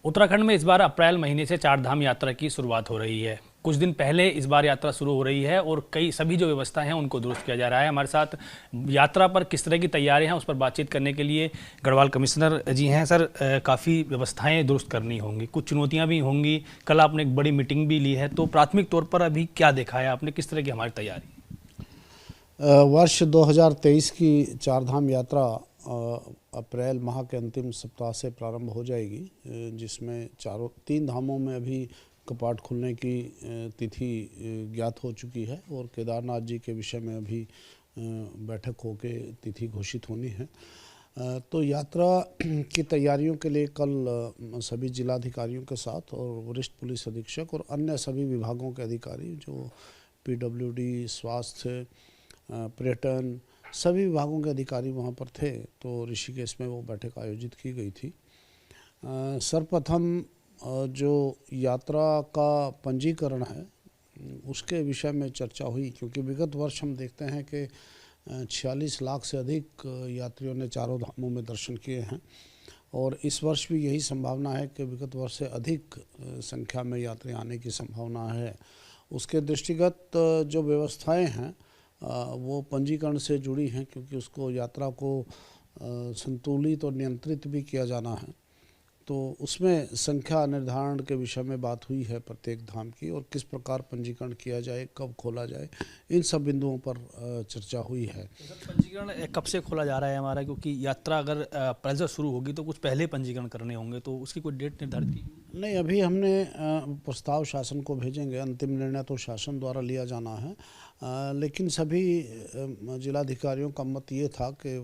उत्तराखंड में इस बार अप्रैल महीने से चार धाम यात्रा की शुरुआत हो रही है। कुछ दिन पहले इस बार यात्रा शुरू हो रही है और कई सभी जो व्यवस्थाएं हैं उनको दुरुस्त किया जा रहा है। हमारे साथ यात्रा पर किस तरह की तैयारियां हैं उस पर बातचीत करने के लिए गढ़वाल कमिश्नर जी हैं। सर, काफ़ी व्यवस्थाएं दुरुस्त करनी होंगी, कुछ चुनौतियां भी होंगी। कल आपने एक बड़ी मीटिंग भी ली है, तो प्राथमिक तौर पर अभी क्या देखा है आपने, किस तरह की हमारी तैयारी? वर्ष 2023 की चारधाम यात्रा अप्रैल माह के अंतिम सप्ताह से प्रारंभ हो जाएगी, जिसमें तीन धामों में अभी कपाट खुलने की तिथि ज्ञात हो चुकी है और केदारनाथ जी के विषय में अभी बैठक होके तिथि घोषित होनी है। तो यात्रा की तैयारियों के लिए कल सभी जिलाधिकारियों के साथ और वरिष्ठ पुलिस अधीक्षक और अन्य सभी विभागों के अधिकारी जो पीडब्ल्यूडी, स्वास्थ्य, पर्यटन, सभी विभागों के अधिकारी वहाँ पर थे। तो ऋषिकेश में वो बैठक आयोजित की गई थी। सर्वप्रथम जो यात्रा का पंजीकरण है उसके विषय में चर्चा हुई, क्योंकि विगत वर्ष हम देखते हैं कि 46 लाख से अधिक यात्रियों ने चारों धामों में दर्शन किए हैं और इस वर्ष भी यही संभावना है कि विगत वर्ष से अधिक संख्या में यात्री आने की संभावना है। उसके दृष्टिगत जो व्यवस्थाएं हैं वो पंजीकरण से जुड़ी हैं, क्योंकि उसको यात्रा को संतुलित और नियंत्रित भी किया जाना है। तो उसमें संख्या निर्धारण के विषय में बात हुई है प्रत्येक धाम की, और किस प्रकार पंजीकरण किया जाए, कब खोला जाए, इन सब बिंदुओं पर चर्चा हुई है। पंजीकरण कब से खोला जा रहा है हमारा, क्योंकि यात्रा अगर अप्रैल से शुरू होगी तो कुछ पहले पंजीकरण करने होंगे, तो उसकी कोई डेट निर्धारित की? नहीं, अभी हमने प्रस्ताव शासन को भेजेंगे। अंतिम निर्णय तो शासन द्वारा लिया जाना है, लेकिन सभी जिलाधिकारियों का मत ये था कि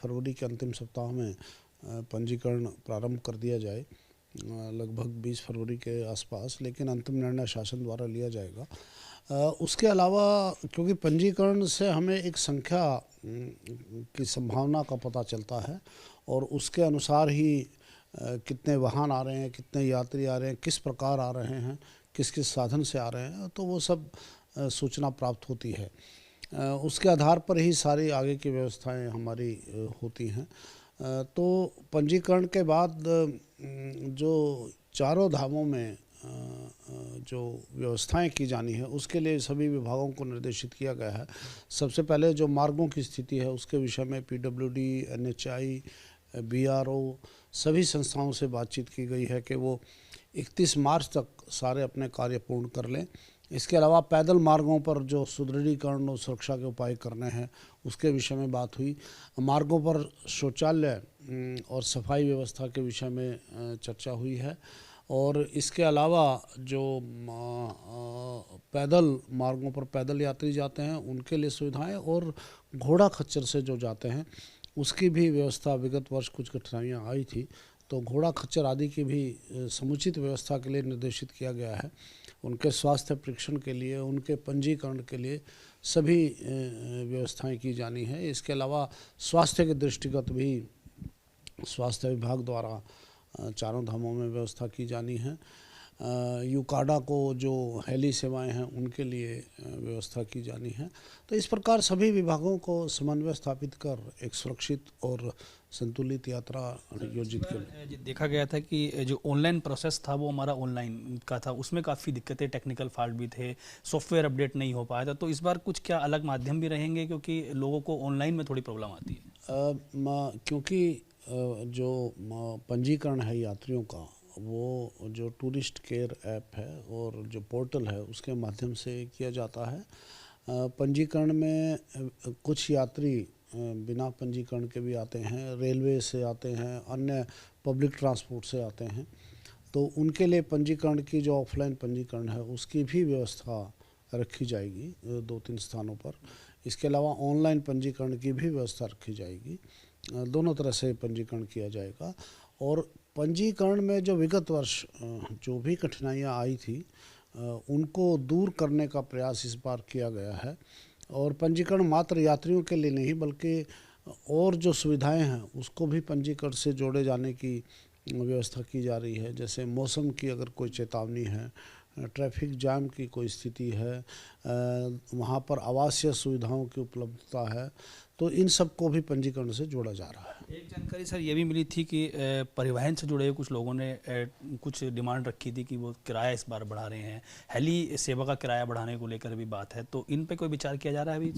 फरवरी के अंतिम सप्ताह में पंजीकरण प्रारंभ कर दिया जाए, लगभग 20 फरवरी के आसपास, लेकिन अंतिम निर्णय शासन द्वारा लिया जाएगा। उसके अलावा क्योंकि पंजीकरण से हमें एक संख्या की संभावना का पता चलता है और उसके अनुसार ही कितने वाहन आ रहे हैं, कितने यात्री आ रहे हैं, किस प्रकार आ रहे हैं, किस किस साधन से आ रहे हैं, तो वो सब सूचना प्राप्त होती है। उसके आधार पर ही सारी आगे की व्यवस्थाएं हमारी होती हैं। तो पंजीकरण के बाद जो चारों धामों में जो व्यवस्थाएं की जानी है उसके लिए सभी विभागों को निर्देशित किया गया है। सबसे पहले जो मार्गों की स्थिति है उसके विषय में पीडब्ल्यूडी, एनएचआई, बीआरओ सभी संस्थाओं से बातचीत की गई है कि वो 31 मार्च तक सारे अपने कार्य पूर्ण कर लें। इसके अलावा पैदल मार्गों पर जो सुदृढ़ीकरण और सुरक्षा के उपाय करने हैं उसके विषय में बात हुई। मार्गों पर शौचालय और सफाई व्यवस्था के विषय में चर्चा हुई है। और इसके अलावा जो पैदल मार्गों पर पैदल यात्री जाते हैं उनके लिए सुविधाएं, और घोड़ा खच्चर से जो जाते हैं उसकी भी व्यवस्था, विगत वर्ष कुछ कठिनाइयाँ आई थी, तो घोड़ा खच्चर आदि की भी समुचित व्यवस्था के लिए निर्देशित किया गया है। उनके स्वास्थ्य परीक्षण के लिए, उनके पंजीकरण के लिए सभी व्यवस्थाएं की जानी है। इसके अलावा स्वास्थ्य के दृष्टिगत भी स्वास्थ्य विभाग द्वारा चारों धामों में व्यवस्था की जानी है। यूकाडा को जो हेली सेवाएं हैं उनके लिए व्यवस्था की जानी है। तो इस प्रकार सभी विभागों को समन्वय स्थापित कर एक सुरक्षित और संतुलित यात्रा योजित की। देखा गया था कि जो ऑनलाइन प्रोसेस था वो हमारा ऑनलाइन का था, उसमें काफ़ी दिक्कतें, टेक्निकल फॉल्ट भी थे, सॉफ्टवेयर अपडेट नहीं हो पाया था। तो इस बार कुछ क्या अलग माध्यम भी रहेंगे, क्योंकि लोगों को ऑनलाइन में थोड़ी प्रॉब्लम आती है? क्योंकि जो पंजीकरण है यात्रियों का वो जो टूरिस्ट केयर ऐप है और जो पोर्टल है उसके माध्यम से किया जाता है। पंजीकरण में कुछ यात्री बिना पंजीकरण के भी आते हैं, रेलवे से आते हैं, अन्य पब्लिक ट्रांसपोर्ट से आते हैं, तो उनके लिए पंजीकरण की जो ऑफलाइन पंजीकरण है उसकी भी व्यवस्था रखी जाएगी 2-3 स्थानों पर। इसके अलावा ऑनलाइन पंजीकरण की भी व्यवस्था रखी जाएगी। दोनों तरह से पंजीकरण किया जाएगा। और पंजीकरण में जो विगत वर्ष जो भी कठिनाइयाँ आई थी उनको दूर करने का प्रयास इस बार किया गया है। और पंजीकरण मात्र यात्रियों के लिए नहीं बल्कि और जो सुविधाएं हैं उसको भी पंजीकरण से जोड़े जाने की व्यवस्था की जा रही है। जैसे मौसम की अगर कोई चेतावनी है, ट्रैफिक जाम की कोई स्थिति है, वहाँ पर आवासीय सुविधाओं की उपलब्धता है, तो इन सब को भी पंजीकरण से जोड़ा जा रहा है। एक जानकारी सर ये भी मिली थी कि परिवहन से जुड़े कुछ लोगों ने कुछ डिमांड रखी थी कि वो किराया इस बार बढ़ा रहे हैं, हेली सेवा का किराया बढ़ाने को लेकर भी बात है, तो इन पे कोई विचार किया जा रहा है अभी?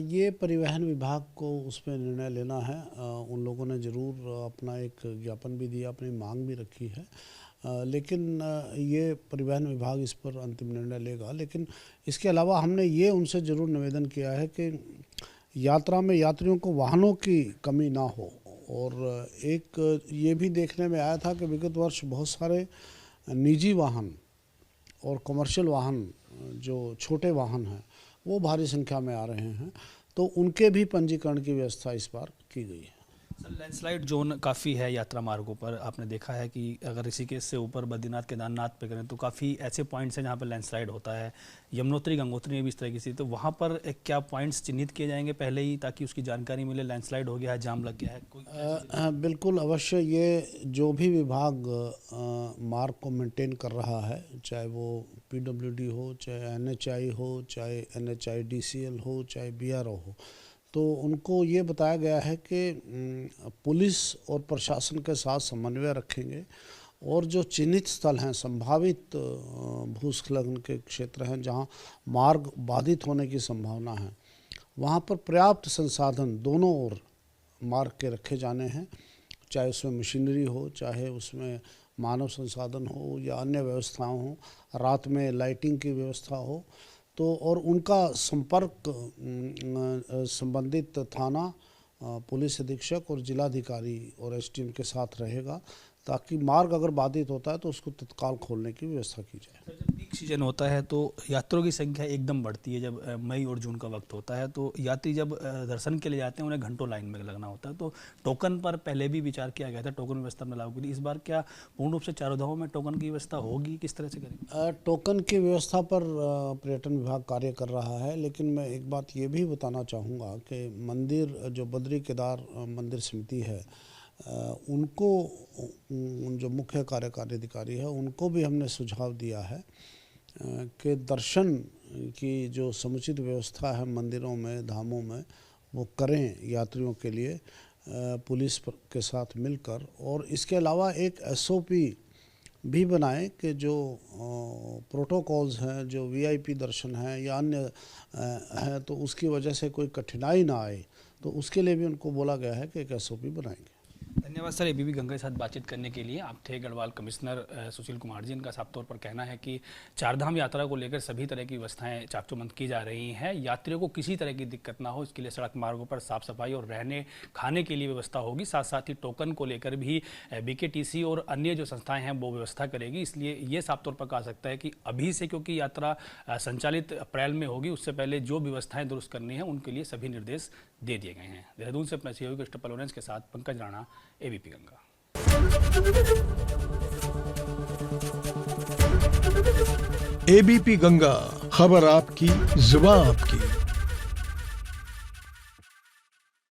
ये परिवहन विभाग को उस पर निर्णय लेना है। उन लोगों ने ज़रूर अपना एक ज्ञापन भी दिया, अपनी मांग भी रखी है, लेकिन ये परिवहन विभाग इस पर अंतिम निर्णय लेगा। लेकिन इसके अलावा हमने ये उनसे ज़रूर निवेदन किया है कि यात्रा में यात्रियों को वाहनों की कमी ना हो। और एक ये भी देखने में आया था कि विगत वर्ष बहुत सारे निजी वाहन और कमर्शियल वाहन, जो छोटे वाहन हैं, वो भारी संख्या में आ रहे हैं, तो उनके भी पंजीकरण की व्यवस्था इस बार की गई है। सर लैंडस्लाइड जोन काफ़ी है यात्रा मार्गों पर, आपने देखा है कि अगर ऋषिकेश से ऊपर बद्रीनाथ केदारनाथ पे करें तो काफ़ी ऐसे पॉइंट्स हैं जहाँ पर लैंडस्लाइड होता है। यमुनोत्तरी गंगोत्री में भी इस तरह की स्थिति, तो वहाँ पर क्या पॉइंट्स चिन्हित किए जाएंगे पहले ही ताकि उसकी जानकारी मिले, लैंडस्लाइड हो गया है, जाम लग गया है कोई? बिल्कुल अवश्य। ये जो भी विभाग मार्ग को मेंटेन कर रहा है, चाहे वो PWD हो, चाहे NHI हो, चाहे NHIDCL हो, चाहे BRO हो, तो उनको ये बताया गया है कि पुलिस और प्रशासन के साथ समन्वय रखेंगे और जो चिन्हित स्थल हैं, संभावित भूस्खलन के क्षेत्र हैं जहां मार्ग बाधित होने की संभावना है, वहां पर पर्याप्त संसाधन दोनों ओर मार्ग के रखे जाने हैं, चाहे उसमें मशीनरी हो, चाहे उसमें मानव संसाधन हो या अन्य व्यवस्थाएं हो, रात में लाइटिंग की व्यवस्था हो, तो और उनका संपर्क संबंधित थाना, पुलिस अधीक्षक और जिलाधिकारी और SDM के साथ रहेगा, ताकि मार्ग अगर बाधित होता है तो उसको तत्काल खोलने की व्यवस्था की जाए। जब पीक सीजन होता है तो यात्रियों की संख्या एकदम बढ़ती है, जब मई और जून का वक्त होता है, तो यात्री जब दर्शन के लिए जाते हैं उन्हें घंटों लाइन में लगना होता है, तो टोकन पर पहले भी विचार किया गया था, टोकन व्यवस्था में लागू की थी। इस बार क्या पूर्ण रूप से चारों धामों में टोकन की व्यवस्था होगी, किस तरह से करेंगे? टोकन की व्यवस्था पर पर्यटन विभाग कार्य कर रहा है, लेकिन मैं एक बात ये भी बताना चाहूँगा कि मंदिर जो बद्री केदार मंदिर समिति है, उनको जो मुख्य कार्यकारी अधिकारी है उनको भी हमने सुझाव दिया है कि दर्शन की जो समुचित व्यवस्था है मंदिरों में, धामों में, वो करें यात्रियों के लिए पुलिस के साथ मिलकर। और इसके अलावा एक SOP भी बनाएं कि जो प्रोटोकॉल्स हैं, जो VIP दर्शन हैं या अन्य हैं, तो उसकी वजह से कोई कठिनाई ना आए, तो उसके लिए भी उनको बोला गया है कि एक SOP बनाएंगे। धन्यवाद सर ABP गंगा के साथ बातचीत करने के लिए। आप थे गढ़वाल कमिश्नर सुशील कुमार जी। इनका साफ तौर पर कहना है कि चारधाम यात्रा को लेकर सभी तरह की व्यवस्थाएं चाकचौबंद की जा रही हैं, यात्रियों को किसी तरह की दिक्कत ना हो इसके लिए सड़क मार्गों पर साफ सफाई और रहने खाने के लिए व्यवस्था होगी। साथ साथ ही टोकन को लेकर भी BKTC और अन्य जो संस्थाएं हैं वो व्यवस्था करेगी। इसलिए ये साफ तौर पर कहा सकता है कि अभी से, क्योंकि यात्रा संचालित अप्रैल में होगी, उससे पहले जो व्यवस्थाएं दुरुस्त करनी है उनके लिए सभी निर्देश दे दिए गए हैं। देहरादून से अपने सहयोगी क्रिस्टोफर लॉरेंस के साथ पंकज राणा, ABP गंगा। ABP गंगा, खबर आपकी, जुबान आपकी।